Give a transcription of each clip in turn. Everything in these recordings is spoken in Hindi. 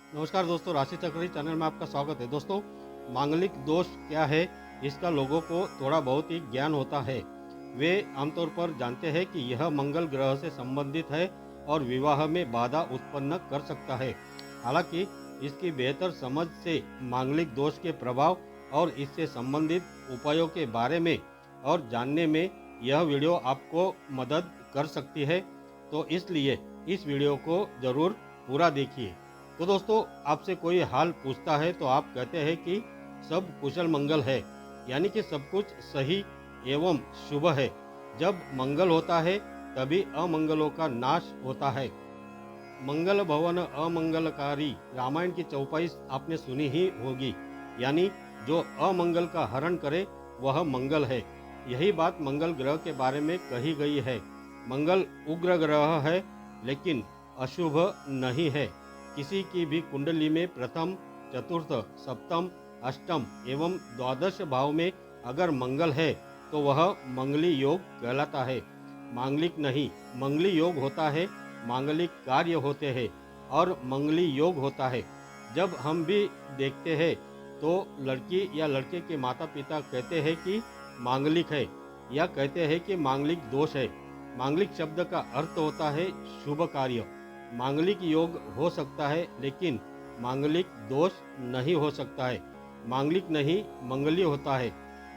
नमस्कार दोस्तों, राशि चक्री चैनल में आपका स्वागत है। दोस्तों, मांगलिक दोष क्या है, इसका लोगों को थोड़ा बहुत ही ज्ञान होता है। वे आमतौर पर जानते हैं कि यह मंगल ग्रह से संबंधित है और विवाह में बाधा उत्पन्न कर सकता है। हालांकि इसकी बेहतर समझ से मांगलिक दोष के प्रभाव और इससे संबंधित उपायों के बारे में और जानने में यह वीडियो आपको मदद कर सकती है। तो इसलिए इस वीडियो को ज़रूर पूरा देखिए। तो दोस्तों, आपसे कोई हाल पूछता है तो आप कहते हैं कि सब कुशल मंगल है, यानी कि सब कुछ सही एवं शुभ है। जब मंगल होता है तभी अमंगलों का नाश होता है। मंगल भवन अमंगलकारी, रामायण की चौपाई आपने सुनी ही होगी, यानी जो अमंगल का हरण करे वह मंगल है। यही बात मंगल ग्रह के बारे में कही गई है। मंगल उग्र ग्रह है लेकिन अशुभ नहीं है। किसी की भी कुंडली में प्रथम, चतुर्थ, सप्तम, अष्टम एवं द्वादश भाव में अगर मंगल है तो वह मंगली योग कहलाता है। मांगलिक नहीं, मंगली योग होता है। मांगलिक कार्य होते हैं और मंगली योग होता है। जब हम भी देखते हैं तो लड़की या लड़के के माता पिता कहते हैं कि मांगलिक है या कहते हैं कि मांगलिक दोष है। मांगलिक शब्द का अर्थ होता है शुभ कार्य। मांगलिक योग हो सकता है लेकिन मांगलिक दोष नहीं हो सकता है। मांगलिक नहीं, मंगली होता है।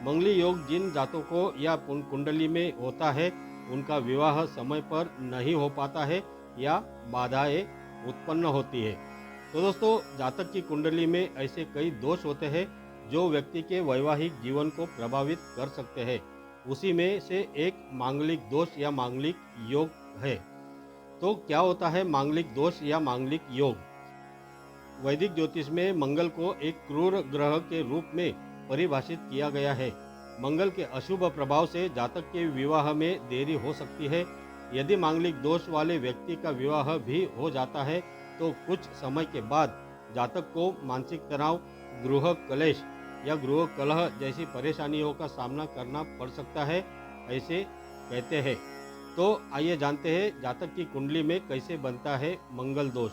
मंगली योग जिन जातकों या कुंडली में होता है उनका विवाह समय पर नहीं हो पाता है या बाधाएं उत्पन्न होती है। तो दोस्तों, जातक की कुंडली में ऐसे कई दोष होते हैं जो व्यक्ति के वैवाहिक जीवन को प्रभावित कर सकते हैं। उसी में से एक मांगलिक दोष या मांगलिक योग है। तो क्या होता है मांगलिक दोष या मांगलिक योग? वैदिक ज्योतिष में मंगल को एक क्रूर ग्रह के रूप में परिभाषित किया गया है। मंगल के अशुभ प्रभाव से जातक के विवाह में देरी हो सकती है। यदि मांगलिक दोष वाले व्यक्ति का विवाह भी हो जाता है तो कुछ समय के बाद जातक को मानसिक तनाव, गृह कलेश या गृह कलह जैसी परेशानियों का सामना करना पड़ सकता है, ऐसे कहते हैं। तो आइए जानते हैं जातक की कुंडली में कैसे बनता है मंगल दोष।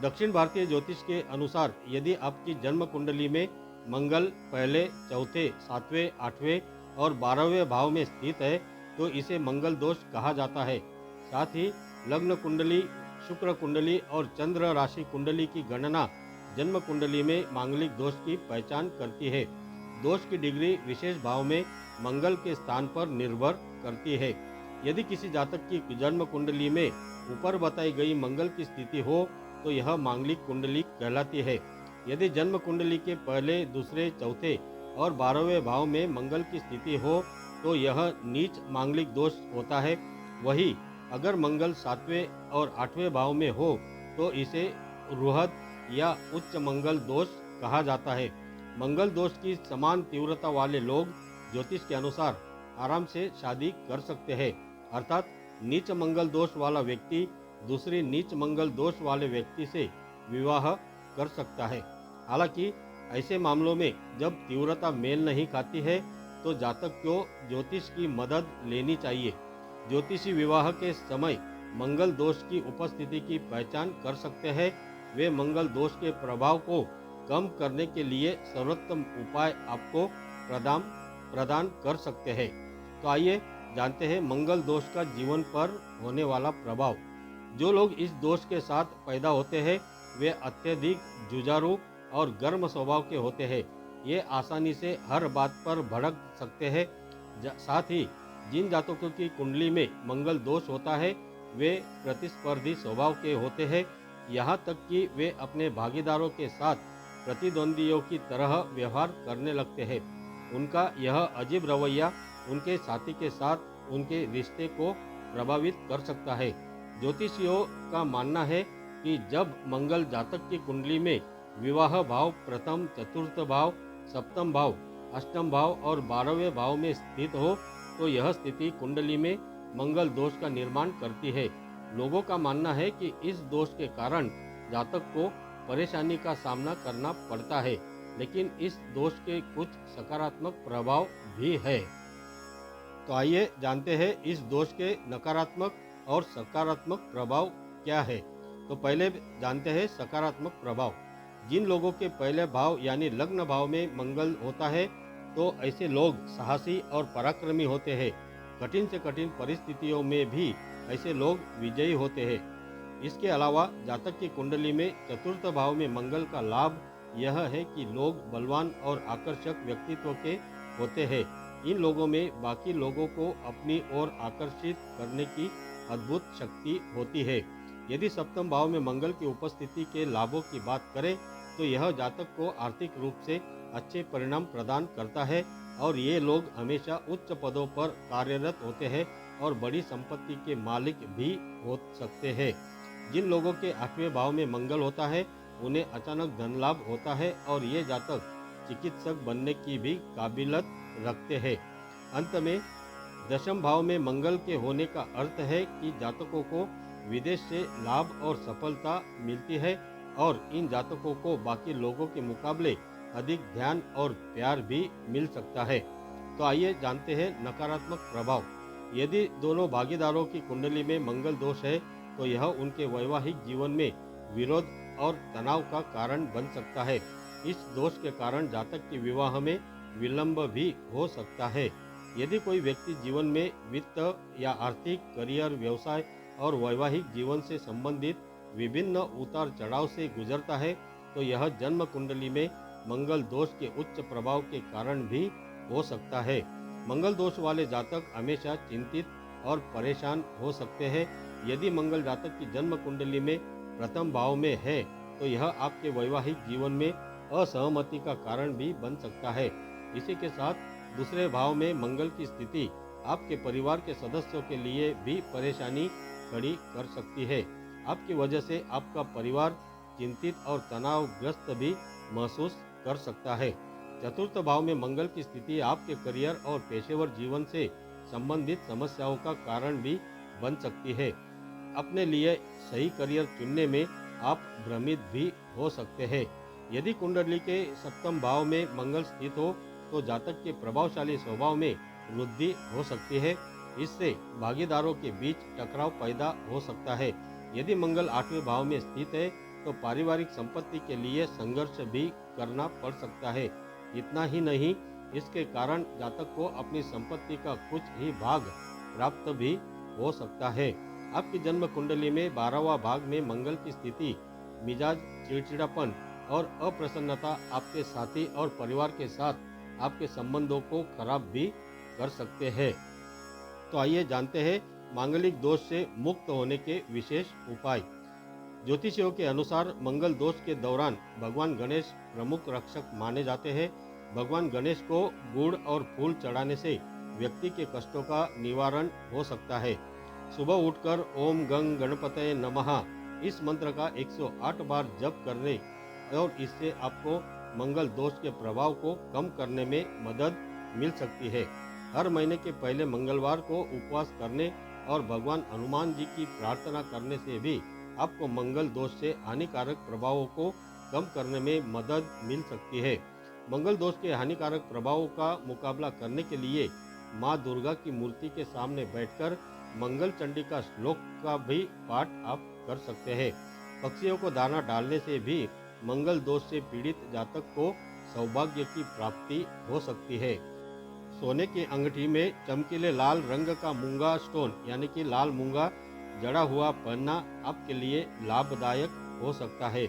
दक्षिण भारतीय ज्योतिष के अनुसार यदि आपकी जन्म कुंडली में मंगल पहले, चौथे, सातवें, आठवें और 12वें भाव में स्थित है तो इसे मंगल दोष कहा जाता है। साथ ही लग्न कुंडली, शुक्र कुंडली और चंद्र राशि कुंडली की गणना जन्म कुंडली में मांगलिक दोष की पहचान करती है। दोष की डिग्री विशेष भाव में मंगल के स्थान पर निर्भर करती है। यदि किसी जातक की जन्म कुंडली में ऊपर बताई गई मंगल की स्थिति हो तो यह मांगलिक कुंडली कहलाती है। यदि जन्म कुंडली के पहले, दूसरे, चौथे और 12वें भाव में मंगल की स्थिति हो तो यह नीच मांगलिक दोष होता है। वही अगर मंगल 7वें और 8वें भाव में हो तो इसे रुहद या उच्च मंगल दोष कहा जाता है। मंगल दोष की समान तीव्रता वाले लोग ज्योतिष के अनुसार आराम से शादी कर सकते हैं। अर्थात नीच मंगल दोष वाला व्यक्ति दूसरी नीच मंगल दोष वाले व्यक्ति से विवाह कर सकता है। हालांकि ऐसे मामलों में जब तीव्रता मेल नहीं खाती है तो जातक को ज्योतिष की मदद लेनी चाहिए। ज्योतिषी विवाह के समय मंगल दोष की उपस्थिति की पहचान कर सकते हैं। वे मंगल दोष के प्रभाव को कम करने के लिए सर्वोत्तम उपाय आपको प्रदान कर सकते हैं। तो आइए जानते हैं मंगल दोष का जीवन पर होने वाला प्रभाव। जो लोग इस दोष के साथ पैदा होते हैं वे अत्यधिक जुझारू और गर्म स्वभाव के होते हैं। ये आसानी से हर बात पर भड़क सकते हैं। साथ ही जिन जातकों की कुंडली में मंगल दोष होता है वे प्रतिस्पर्धी स्वभाव के होते हैं। यहाँ तक कि वे अपने भागीदारों के साथ प्रतिद्वंदियों की तरह व्यवहार करने लगते हैं। उनका यह अजीब रवैया उनके साथी के साथ उनके रिश्ते को प्रभावित कर सकता है। ज्योतिषियों का मानना है कि जब मंगल जातक की कुंडली में विवाह भाव, प्रथम, चतुर्थ भाव, सप्तम भाव, अष्टम भाव और 12वें भाव में स्थित हो तो यह स्थिति कुंडली में मंगल दोष का निर्माण करती है। लोगों का मानना है कि इस दोष के कारण जातक को परेशानी का सामना करना पड़ता है, लेकिन इस दोष के कुछ सकारात्मक प्रभाव भी है। तो आइए जानते हैं इस दोष के नकारात्मक और सकारात्मक प्रभाव क्या है। तो पहले जानते हैं सकारात्मक प्रभाव। जिन लोगों के पहले भाव यानी लग्न भाव में मंगल होता है तो ऐसे लोग साहसी और पराक्रमी होते हैं। कठिन से कठिन परिस्थितियों में भी ऐसे लोग विजयी होते हैं। इसके अलावा जातक की कुंडली में चतुर्थ भाव में मंगल का लाभ यह है कि लोग बलवान और आकर्षक व्यक्तित्व के होते हैं। इन लोगों में बाकी लोगों को अपनी ओर आकर्षित करने की अद्भुत शक्ति होती है। यदि सप्तम भाव में मंगल की उपस्थिति के लाभों की बात करें तो यह जातक को आर्थिक रूप से अच्छे परिणाम प्रदान करता है और ये लोग हमेशा उच्च पदों पर कार्यरत होते हैं और बड़ी संपत्ति के मालिक भी हो सकते हैं। जिन लोगों के 8वें भाव में मंगल होता है उन्हें अचानक धन लाभ होता है और ये जातक चिकित्सक बनने की भी काबिलियत रखते हैं। अंत में दशम भाव में मंगल के होने का अर्थ है कि जातकों को विदेश से लाभ और सफलता मिलती है और इन जातकों को बाकी लोगों के मुकाबले अधिक ध्यान और प्यार भी मिल सकता है। तो आइए जानते हैं नकारात्मक प्रभाव। यदि दोनों भागीदारों की कुंडली में मंगल दोष है तो यह उनके वैवाहिक जीवन में विरोध और तनाव का कारण बन सकता है। इस दोष के कारण जातक के विवाह में विलंब भी हो सकता है। यदि कोई व्यक्ति जीवन में वित्त या आर्थिक, करियर, व्यवसाय और वैवाहिक जीवन से संबंधित विभिन्न उतार चढ़ाव से गुजरता है तो यह जन्म कुंडली में मंगल दोष के उच्च प्रभाव के कारण भी हो सकता है। मंगल दोष वाले जातक हमेशा चिंतित और परेशान हो सकते हैं। यदि मंगल जातक की जन्म कुंडली में प्रथम भाव में है तो यह आपके वैवाहिक जीवन में असहमति का कारण भी बन सकता है। इसी के साथ दूसरे भाव में मंगल की स्थिति आपके परिवार के सदस्यों के लिए भी परेशानी खड़ी कर सकती है। आपकी वजह से आपका परिवार चिंतित और तनावग्रस्त भी महसूस कर सकता है। चतुर्थ भाव में मंगल की स्थिति आपके करियर और पेशेवर जीवन से संबंधित समस्याओं का कारण भी बन सकती है। अपने लिए सही करियर चुनने में आप भ्रमित भी हो सकते हैं। यदि कुंडली के सप्तम भाव में मंगल स्थित हो तो जातक के प्रभावशाली स्वभाव में वृद्धि हो सकती है। इससे भागीदारों के बीच टकराव पैदा हो सकता है। यदि मंगल 8वें भाव में स्थित है तो पारिवारिक संपत्ति के लिए संघर्ष भी करना पड़ सकता है। इतना ही नहीं, इसके कारण जातक को अपनी संपत्ति का कुछ ही भाग प्राप्त भी हो सकता है। आपकी जन्म कुंडली में 12वां भाग में मंगल की स्थिति मिजाज, चिड़चिड़ापन और अप्रसन्नता आपके साथी और परिवार के साथ आपके संबंधों को खराब भी कर सकते हैं। तो आइए जानते हैं मांगलिक दोष से मुक्त होने के विशेष उपाय। ज्योतिषियों के अनुसार मंगल दोष के दौरान भगवान गणेश प्रमुख रक्षक माने जाते हैं। भगवान गणेश को गुड़ और फूल चढ़ाने से व्यक्ति के कष्टों का निवारण हो सकता है। सुबह उठकर ओम गंग गणपतये नमः इस मंत्र का 108 बार जप करने और इससे आपको मंगल दोष के प्रभाव को कम करने में मदद मिल सकती है। हर महीने के पहले मंगलवार को उपवास करने और भगवान हनुमान जी की प्रार्थना करने से भी आपको मंगल दोष से हानिकारक प्रभावों को कम करने में मदद मिल सकती है। मंगल दोष के हानिकारक प्रभावों का मुकाबला करने के लिए माँ दुर्गा की मूर्ति के सामने बैठकर मंगल चंडी का श्लोक का भी पाठ आप कर सकते हैं। पक्षियों को दाना डालने से भी मंगल दोष से पीड़ित जातक को सौभाग्य की प्राप्ति हो सकती है। सोने की अंगूठी में चमकीले लाल रंग का मूंगा स्टोन यानी कि लाल मूंगा जड़ा हुआ पहनना आपके लिए लाभदायक हो सकता है।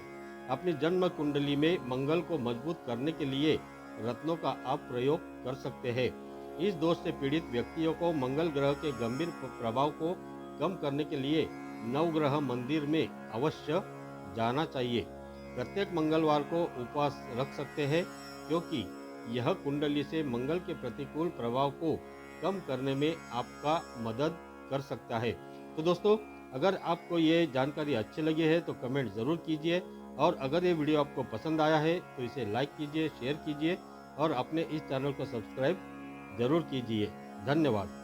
अपनी जन्म कुंडली में मंगल को मजबूत करने के लिए रत्नों का आप प्रयोग कर सकते हैं। इस दोष से पीड़ित व्यक्तियों को मंगल ग्रह के गंभीर प्रभाव को कम करने के लिए नवग्रह मंदिर में अवश्य जाना चाहिए। प्रत्येक मंगलवार को उपवास रख सकते हैं क्योंकि यह कुंडली से मंगल के प्रतिकूल प्रभाव को कम करने में आपका मदद कर सकता है। तो दोस्तों, अगर आपको ये जानकारी अच्छी लगी है तो कमेंट ज़रूर कीजिए और अगर ये वीडियो आपको पसंद आया है तो इसे लाइक कीजिए, शेयर कीजिए और अपने इस चैनल को सब्सक्राइब ज़रूर कीजिए। धन्यवाद।